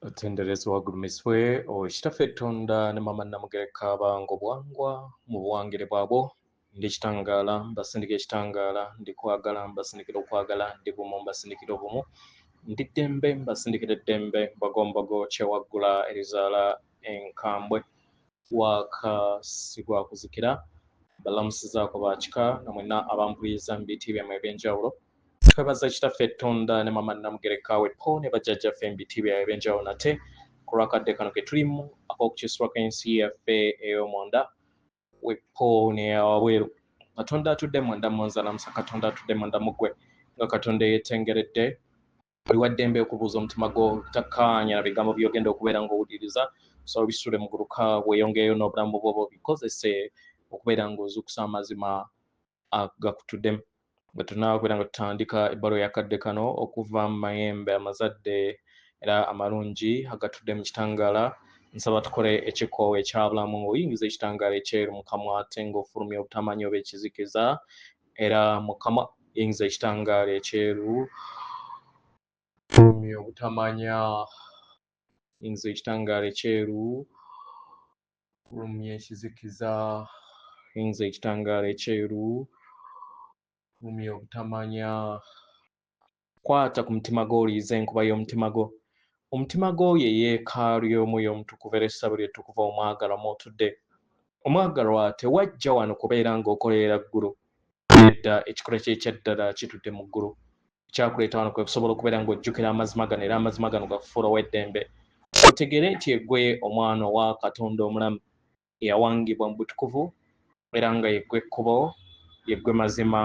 Atenderezi wa gurumiswe okitaffe Tonda ne mama Namugereka bango bwangwa mu buwangire bwabo ndi kitangaala mbasindika ekitangaala ndi kwagala mbasindikira okwagala ndi bumu mbasindikira obumu ndi ddembe mbasindikira eddembe mbagombago kyewaggula erizaala enkambwe wakasigwa kuzikira balamusizaako bakika namwena abampuliriza mu biti byamwe ebyenjawulo twebaza kitaffe Tonda ne mama Namugereka wepo ne bajjajjaffe mu biti byabwe ebyenjawulo nate ku lwakadde kano ke tulimu ak'okukyusibwako ensi yaffe ey'omunda wepo n'eyawabweru Katonda atudde munda munzalamusa Katonda atudde munda mugwe nga Katonda yeetengeredde oli wa ddembe okubuuza omutima gwo takkaanya na bigambo by'ogenda okubeera ng'owuliriza so bisule mu guluka weeyongeeyo n'obulamu bwo bikozese okubeera ng'ozuukusa amazima agakutuddemu nga tunakubeera nga tutandika ebbaluwa y'akadde kano okuva mu mayembe amazadde era amalungi agatudde mu kitangaala nsaba tukole ekikoowe ekyabulamu ng'oyingiza ekitangaala ekyeru mu kamwa ate ng'ofulumya obutamanyi oba ekizikiza era mu kamwa yingiza ekitangaala ekyeru fulumya obutamanya yingiza ekitangaala ekyeru fulumya ekizikiza yingiza ekitangaala ekyeru fulumya obutamanya kwata ku mutima gwo oliyiza enkuba y'omutima gwo omutima gwo ye yeekaalu y'omwoyo omutukuvu era essabo ly'ettukuvu omwagalwa mw'otudde omwagalwa tewajja wano kubeera ng'okolerera ggulu edda ekikola kye ekyaddala kitudde mu ggulu ekyakuleeta wano kwe kusobola okubeera ng'ojjukira amazima gano era amazima gano gakufuula ow'eddembe otegere nti yeggwe omwana owa Katonda omulamu eyawangibwa mu butukuvu era nga yeggwe ekkubo yeggwe mazima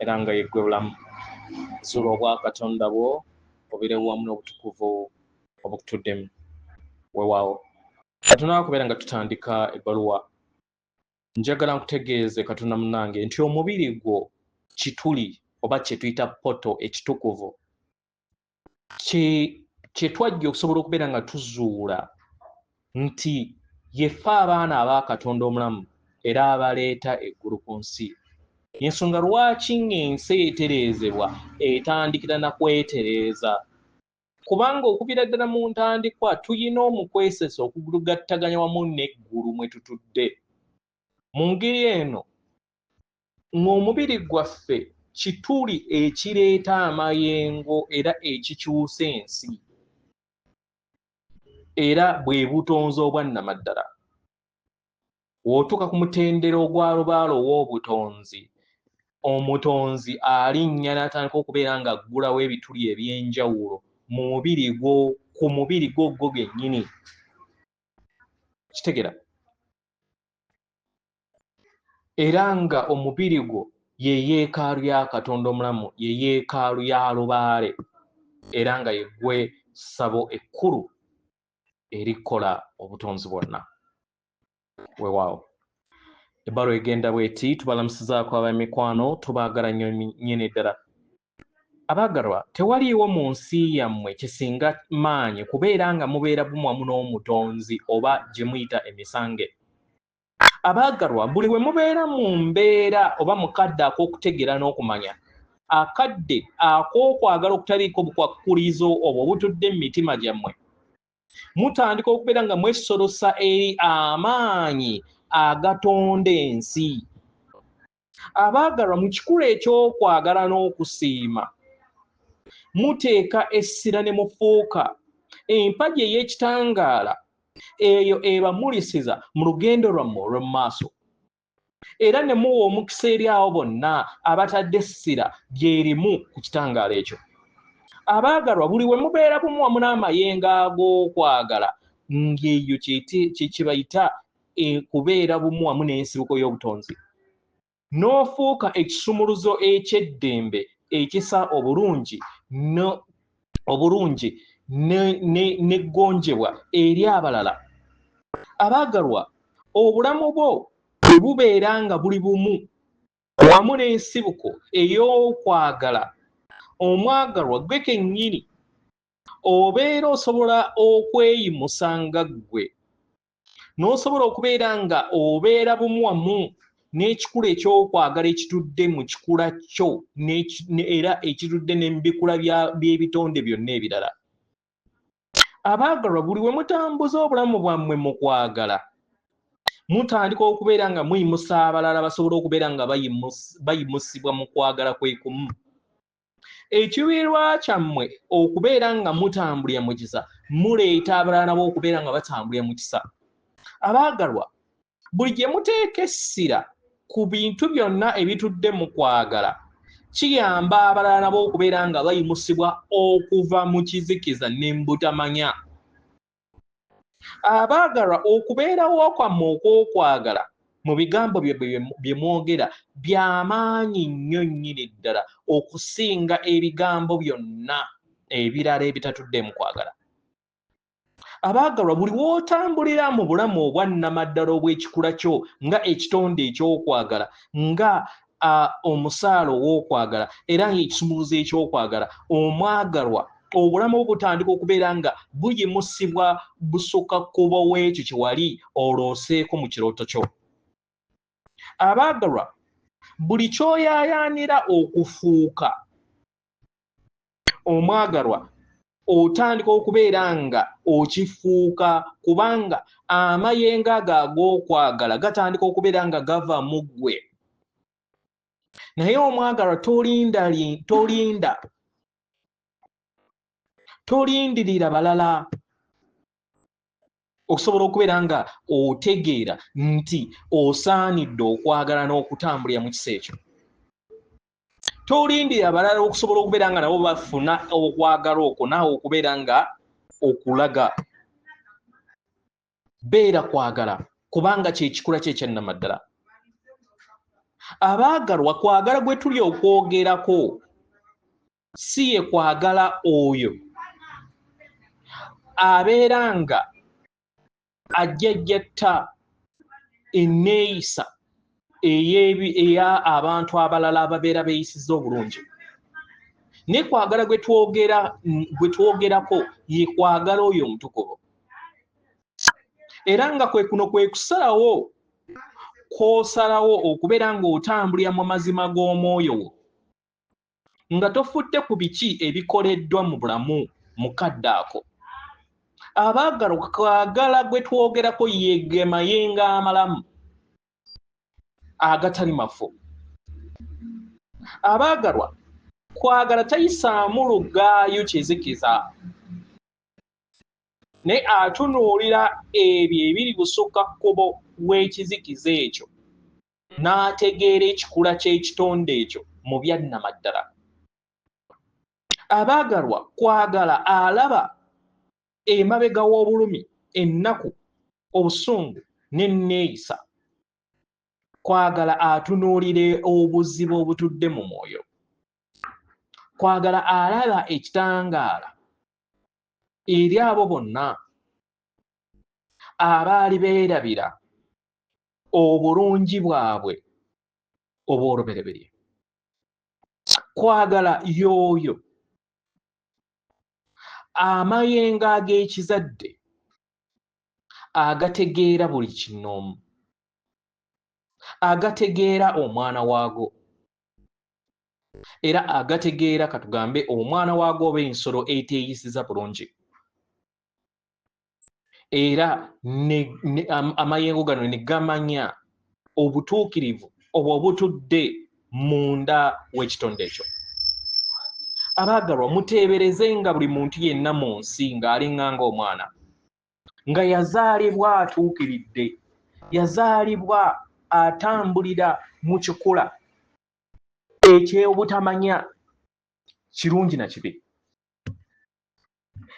era nga yeggwe bulamu zuula obwa Katonda bwo obeerewo wamu n'obutukuvu obukutuddemu weewaawo Katonda kubeera nga tutandika ebbaluwa njagala nkutegeeze Katonda munnange nti omubiri gwo kituli oba kye tuyita poto ekitukuvu kye twajja okusobola okubeera nga tuzuula nti yeffe abaana aba Katonda omulamu era abaleeta eggulu ku nsi y'ensonga lwaki ng'ensi etereezebwa etandikira na kwetereeza kubanga okuviira ddala mu ntandikwa tuyina omukwesesa okulugattaganya wamu n'eggulu mwe tutudde mu ngeri eno ng'omubiri gwaffe kituli ekireeta amayengo era ekikyusa ensi era bwe butonzi obwannamaddala w'otuuka ku mutendera ogwa lubaale ow'obutonzi omutonzi alinnya n'atandika okubeera ng'aggulawo ebituli eby'enjawulo mu mubiri gwo ku mubiri gwo gennyini kitegera era nga omubiri gwo ye yeekaalu ya Katonda omulamu ye yeekaalu ya lubaale era nga yeggwe ssabo ekkulu erikola obutonzi bwonna weewaawo ebbaluwa egenda bw'eti tubalamusizaako ab'emikwano tubaagala nnyo nnyini ddala abaagalwa tewaliiwo mu nsi yammwe kisinga maanyi kubeera nga mubeera bumu wamu n'omutonzi oba gye muyita emisange abaagalwa buli we mubeera mu mbeera oba mu kadde ak'okutegeera n'okumanya akadde ak'okwagala okutaliiko bukwakkulizo obwo obutudde mu mitima gyammwe mutandika okubeera nga mwesolosa eri amaanyi agatonda ensi abaagalwa mu kikula eky'okwagala n'okusiima muteeka essira ne mufuuka empagi ey'ekitangaala eyo ebamulisiza mu lugendo lwammwe olw'omu maaso era ne muwa omukisa eri abo bonna abatadde essira lyerimu ku kitangaala ekyo abaagalwa buli we mubeera bumu wamu n'amayengo ag'okwagala ng'eyo kye bayita kubeera bumu wamu n'ensibuko y'obutonzi n'ofuuka ekisumuluzo eky'eddembe ekisa obulungi n'eggonjebwa eri abalala abaagalwa obulamu bwo bwe bubeera nga buli bumu wamu n'ensibuko ey'okwagala omwagalwa gwe kennyini obeera osobola okweyimusa nga ggwe n'osobola okubeera nga obeera bumu wamu n'ekikula ekyokwagala ekitudde mu kikula kyo era ekitudde n'ebikula by'ebitonde byonna ebirala abaagalwa buli we mutambuza obulamu bwammwe mu kwagala mutandika okubeera nga muyimusa abalala basobola okubeera nga bayimusibwa mu kwagala kwe kumu. Ekibiirwa kyammwe okubeera nga mutambulira mu kisa muleeta abalala nabo okubeera nga batambulira mu kisa. Abaagalwa buli gye muteeka essira ku bintu byonna ebitudde mu kwagala kiyamba abalala nabo okubeera nga bayimusibwa okuva mu kizikiza n'embutamanya. Abaagalwa okubeerawo kwammwe okw'okwagala mu bigambo bye mwogera by'amaanyi nnyo nnyini ddala okusinga ebigambo byonna ebirala ebitatudde mu kwagala. Abaagalwa buli w'otambulira mu bulamu obwannamaddala obw'ekikula kyo nga ekitonde eky'okwagala nga omusaala ow'okwagala era ng'ekisumuluzo eky'okwagala omwagalwa obulamu butandika okubeera nga buyimusibwa busukka kkubo w'ekyo kye wali olooseeko mu kirooto kyo. Abaagalwa buli ky'oyaayaanira okufuuka omwagalwa otandika okubeera nga okifuuka kubanga amayengo ago ag'okwagala gatandika okubeera nga gava mu ggwe. Naye omwagalwa tolindirira balala okusobola okubeera nga otegeera nti osaanidde okwagala n'okutambulira mu kisa ekyo. Tolindirira balala okusobola okubeera nga nabo bafuna okwagala okwo naawe okubeera nga okulaga. Beera kwagala kubanga kyekikula kye ekyannamaddala. Abaagalwa kwagala gwe tuli okwogerako si ye kwagala oyo abeera nga ajjajjatta enneeyisa eya abantu abalala ababeera beeyisizza obulungi. Ne kwagala gwe twogerako ye kwagala oyo omutukuvu. Era nga kwe kuno kwe kusalawo kw'osalawo okubeera ng'otambulira mu mazima g'omwoyo wo nga tofudde ku biki ebikoleddwa mu bulamu mu kadde ako. Abaagalwa kwagala gwe twogerako yegemayenga amalamu agatali mafu. Abaagalwa kwagala tayisaamu lugaayo kizikiza naye atunuulira ebyo ebiri busukka kkubo w'ekizikiza ekyo n'ategeera ekikula ky'ekitonde ekyo mu byannamaddala. Abaagalwa kwagala alaba emabega w'obulumi, ennaku, obusungu n'enneeyisa. Kwagala atunuulire obuzibu obutudde mu mwoyo. Kwagala alaba ekitangaala eri abo bonna abaali beerabira obulungi bwabwe obw'olubereberye. Kwagala y'oyo amayengo ag'ekizadde agategeera buli kinnoomu, agategeera omwana waago era agategeera katugambe omwana waago oba ensolo eteeyisiza bulungi. Era amayengo gano ne gamanya obutuukirivu obwo obutudde munda w'ekitonde ekyo. Abaagalwa muteebereze nga buli muntu yenna mu nsi ng'alinganga omwana nga yazaalibwa atuukiridde, yazaalibwa atambulira mu kikula eky'obutamanya kirungi na kibi,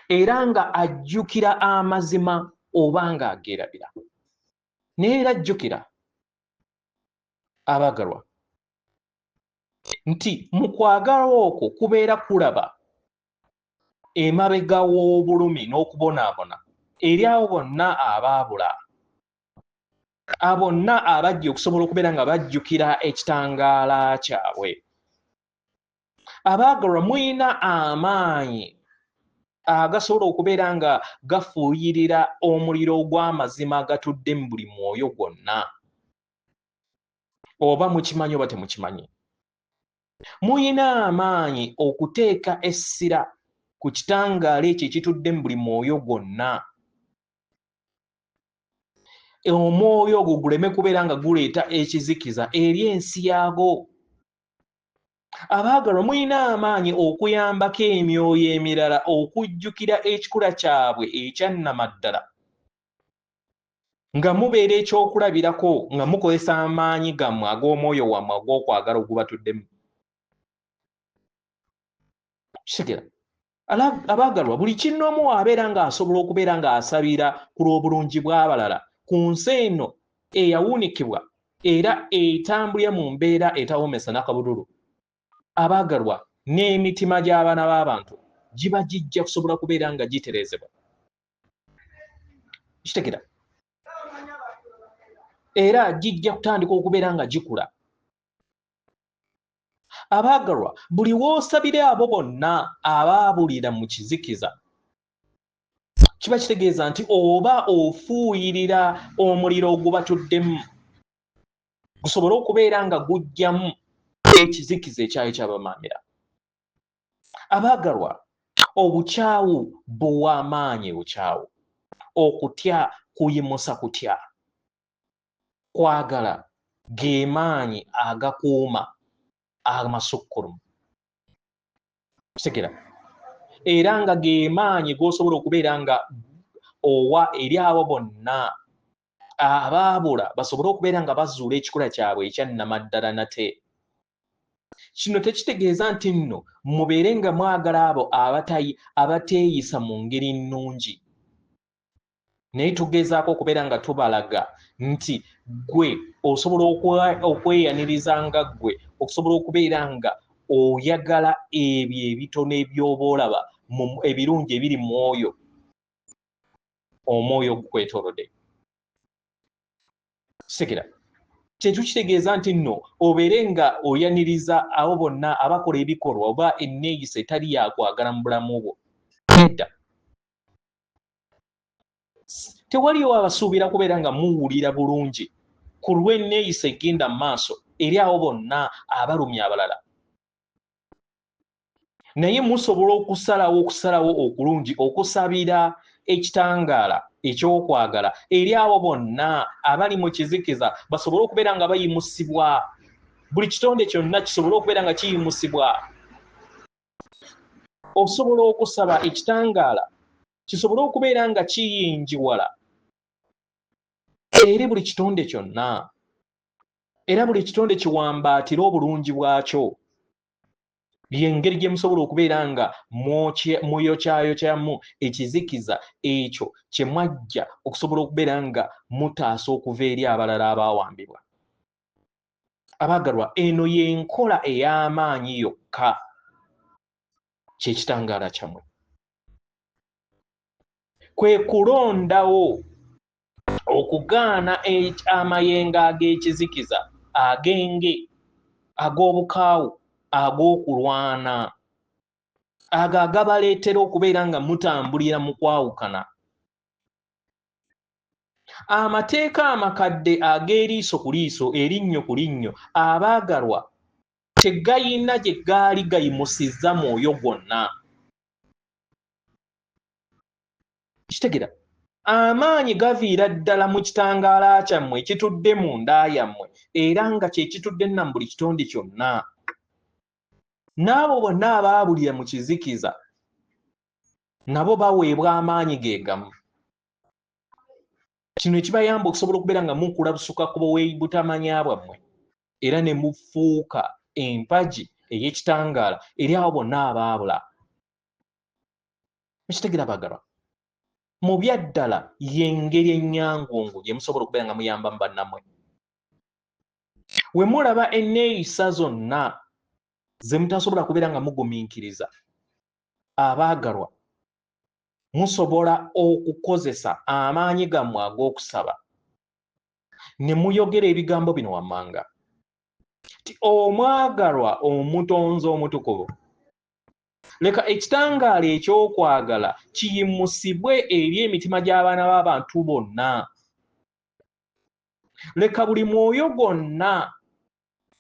era nga ajjukira amazima oba nga ageerabira. Naye era ajjukira abaagalwa nti mu kwagala okwo kubeera kulaba emabega w'obulumi n'okubonaabona eri abo bonna abaabula, abo bonna abajja okusobola okubeera nga bajjukira ekitangaala kyabwe. Abaagalwa muyina amaanyi agasobola okubeera nga gafuuyirira omuliro ogw'amazima agatudde mu buli mwoyo gwonna. Oba mukimanyi oba temukimanyi, muyina amaanyi okuteeka essira ku kitangaala ekyo ekitudde mu buli mwoyo gwonna. Omwoyo ogwo guleme kubeera nga guleeta ekizikiza eri ensi yaago. Abaagalwa mulina amaanyi okuyambako emyoyo emirala okujjukira ekikula kyabwe ekyannamaddala, nga mubeera ekyokulabirako nga mukozesa amaanyi gammwe ag'omwoyo wammwe ag'okwagala ogubatuddemu. Kitegera abaagalwa, buli kinnoomu abeera ng'asobola okubeera ng'asabira ku lw'obulungi bw'abalala ku nsi eno eyawunikibwa era etambulira mu mbeera etawoomesa n'akabululu. Abaagalwa, n'emitima gy'abaana b'abantu giba gijja kusobola kubeera nga gitereezebwa. Kitegera era gijja kutandika okubeera nga gikula. Abaagalwa, buli w'osabira abo bonna abaabulira mu kizikiza, kiba kitegeeza nti oba ofuuyirira omuliro ogubatuddemu gusobole okubeera nga gujjamu ekizikiza ekyali kyabamaamira. Abaagalwa, obukyawu buw'amaanyi bukyawu, okutya kuyimusa kutya, kwagala ge maanyi agakuuma amasukkulumu. Kitegera era nga ge maanyi g'osobola okubeera nga owa eri abo bonna abaabula basobole okubeera nga bazuula ekikula kyabwe ekyannamaddala nate. Kino tekitegeeza nti nno mubeere nga mwagala abo abateeyisa mu ngeri nnungi, naye tugezaako okubeera nga tubalaga nti gwe osobola okweyaniriza nga gwe okusobola okubeera nga oyagala ebyo ebitono eby'oba olaba ebirungi ebiri mu omwoyo ogukwetoolodde. Kitegera tekitegeeza nti nno obeere nga oyaniriza abo bonna abakola ebikolwa oba enneeyisa etali yakwagala mu bulamu bwo. Nedda, tewaliwo abasuubira kubeera nga muwulira bulungi ku lw'enneeyisa egenda mu maaso eri abo bonna abalumya abalala, naye musobola okusalawo okulungi okusabira ekitangaala ekyokwagala eri abo bonna abali mu kizikiza basobole okubeera nga bayimusibwa, buli kitonde kyonna kisobole okubeera nga kiyimusibwa. Osobola okusaba ekitangaala kisobole okubeera nga kiyinjiwala eri buli kitonde kyonna, era buli kitonde kiwambaatira obulungi bwakyo. Y'engeri gye musobola okubeera nga muyokyayokyamu ekizikiza ekyo kye mwajja okusobola okubeera nga mutaasa okuva eri abalala abaawambibwa. Abaagalwa, eno y'enkola ey'amaanyi yokka, kyekitangaala kyammwe. Kwe kulondawo okugaana amayengo ag'ekizikiza, agenge, ag'obukaawu, ag'okulwana, ago agabaleetera okubeera nga mutambulira mu kwawukana. Amateeka amakadde ag'eriiso ku liiso, erinnyo ku linnyo, abaagalwa, tegayina gye gaali gayimusizza mwoyo gwonna. Kitegera amaanyi gaviira ddala mu kitangaala kyammwe ekitudde mu nda yammwe era nga kye kitudde na buli kitonde kyonna. N'abo bonna abaabulira mu kizikiza nabo baweebwa amaanyi ge gamu. Kino ekibayamba okusobola okubeera nga mukula busuka ku butamanya bwammwe era ne mufuuka empagi ey'ekitangaala eri abo bonna abaabula. Mukitegera baagalwa, mu byaddala y'engeri ennyangungu gye musobola okubeera nga muyambamu bannammwe. We mulaba enneeyisa zonna ze mutasobola kubeera nga mugumiikiriza, abaagalwa, musobola okukozesa amaanyi gammwe ag'okusaba ne muyogera ebigambo bino wammanga ti omwagalwa omutonzi omutukuvu, leka ekitangaala ekyokwagala kiyimusibwe eri emitima gy'abaana b'abantu bonna. Leka buli mwoyo gwonna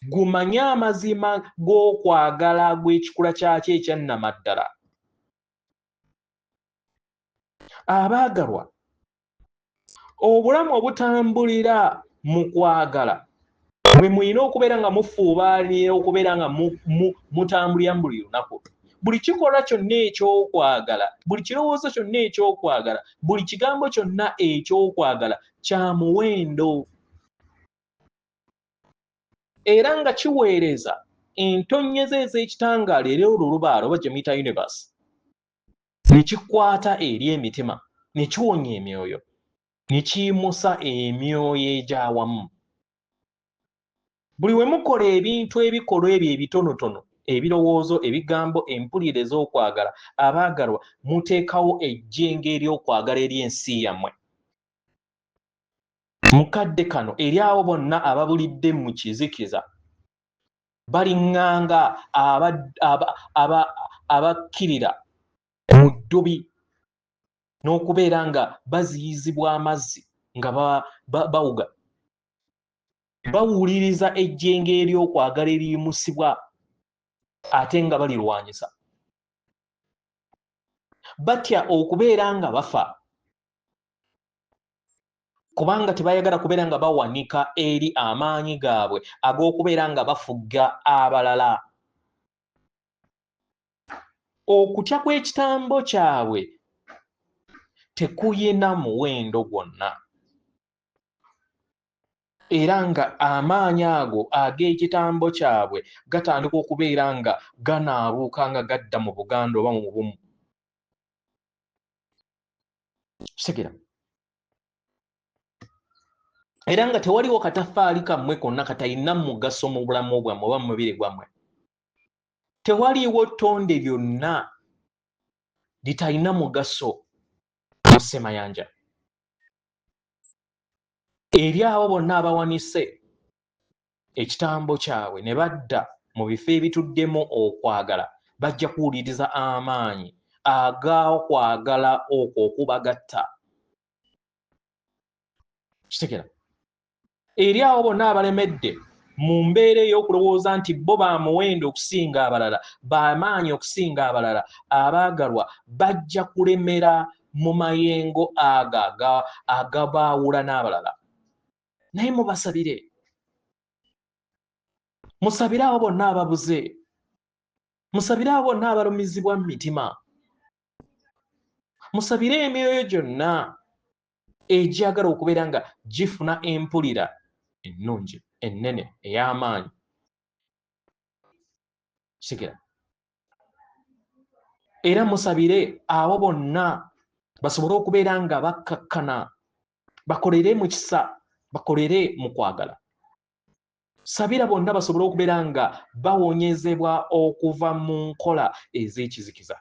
gumanye amazima g'okwagala gw'ekikula kyakyo ekyannamaddala. Abaagalwa, obulamu obutambulira mu kwagala bwe mulina okubeera nga mufuubaaliira okubeera nga mutambulira buli lunaku. Buli kikolwa kyonna ekyokwagala, buli kirowoozo kyonna ekyokwagala, buli kigambo kyonna ekyokwagala kya muwendo era nga kiweereza entonnyeze ez'ekitangaala era olwo lubaala oba gye muyita universe ne kikwata eri emitima ne kiwonya emyoyo ne kiyimusa emyoyo egy'awamu. Buli we mukola ebintu ebikolwa ebyo ebitonotono, ebirowoozo, ebigambo, empulira ez'okwagala, abaagalwa muteekawo ejjengo ery'okwagala ery'ensi yammwe. Mukadde kano eri abo bonna ababulidde mu kizikiza baliŋŋanga abakkirira mu ddubi n'okubeera nga baziyizibwa amazzi nga bawuga, bawuliriza ejjengo ery'okwagala eriyimusibwa ate nga balirwanyisa. Batya okubeera nga bafa kubanga tebayagala kubeera nga bawanika eri amaanyi gaabwe ag'okubeera nga bafugga abalala. Okutya kw'ekitambo kyabwe tekuyina muwendo gwonna era nga amaanyi ago ag'ekitambo kyabwe gatandika okubeera nga ganaabuuka nga gadda mu Buganda oba mu bumu. Segera. Era nga tewaliwo kataffaali kammwe konna katalina mugaso mu bulamu bwammwe oba mu mubiri gwammwe. Tewaliwo ttonde lyonna litalina mugaso mu ssemayanja. Eri abo bonna abawanise ekitambo kyabwe ne badda mu bifo ebituddemu okwagala bajja kuwuliriza amaanyi ag'okwagala okwo okubagatta. Kitegera. Eri abo bonna abalemedde mu mbeera ey'okulowooza nti bo ba muwendo okusinga abalala, b'amaanyi okusinga abalala, abaagalwa bajja kulemera mu mayengo ago agabaawula n'abalala. Naye mubasabire. Musabire abo bonna ababuze. Musabire abo bonna abalumizibwa mu mitima. Musabire emyoyo gyonna egyagala okubeera nga gifuna empulira ennungi, ennene, ey'amaanyi. Sigera. Era musabire abo bonna basobole okubeera nga bakkakkana, bakolere mu kisa, bakolere mu kwagala. Sabira bonna basobole okubeera nga bawonyezebwa okuva mu nkola ez'ekizikiza.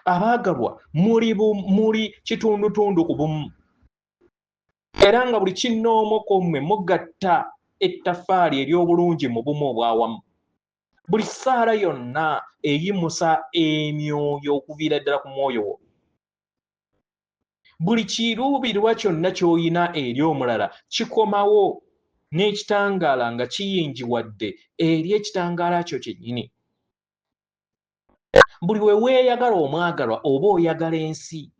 Abaagalwa muli kitundutundu ku bumu era nga buli kinnoomu ku mmwe mugatta ettaffaali ery'obulungi mu bumu obwawamu. Buli ssaala yonna eyimusa emyoyo okuviira ddala ku mwoyo wo. Buli kiruubirwa kyonna ky'oyina eri omulala kikomawo n'ekitangaala nga kiyingiwadde eri ekitangaala kyo kyennyini. Buli we weeyagala omwagalwa oba oyagala ensi.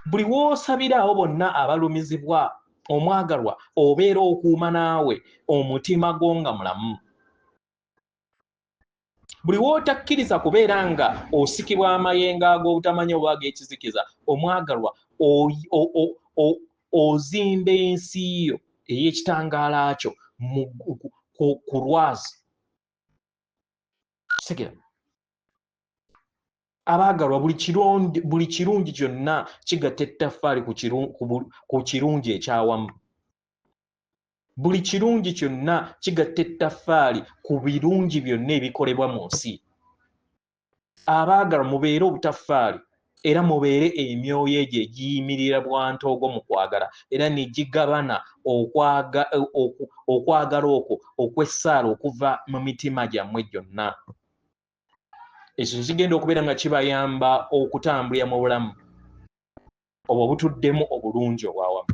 Buli w'osabira abo bonna abalumizibwa omwagalwa obeera okuuma naawe omutima gwo nga mulamu. Buli w'otakkiriza kubeera nga osikibwa amayengo ag'obutamanya oba ag'ekizikiza omwagalwa ozimba ensi yo ey'ekitangaala kyo ku lwazi. Segera. Abaagalwa buli kirungi kyonna kigatta ettaffaali ku kirungi ekyawamu. Buli kirungi kyonna kigatta ettaffaali ku birungi byonna ebikolebwa mu nsi. Abaagalwa mubeere obutaffaali era mubeere emyoyo egyo egiyimirira bwantoogo mu kwagala era ne gigabana okwagala okwo okw'essaala okuva mu mitima gyammwe gyonna. Ekyo kigenda okubeera nga kibayamba okutambulira mu bulamu obwo butuddemu obulungi obwawamu.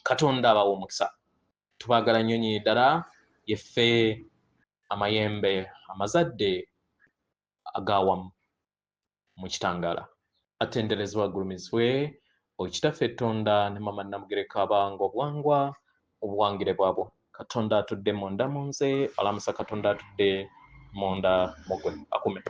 Katonda abawa omukisa. Tubaagala nnyo nnyini ddala yeffe amayembe amazadde ag'awamu mu kitangaala. atenderezebwa agulumizibwe okitaffe ettonda ne mama Namugereka abanga obwangwa obuwangire bwabwo. Katonda atudde munda mu nze, alamusa Katonda atudde munda mu gwe. Akume.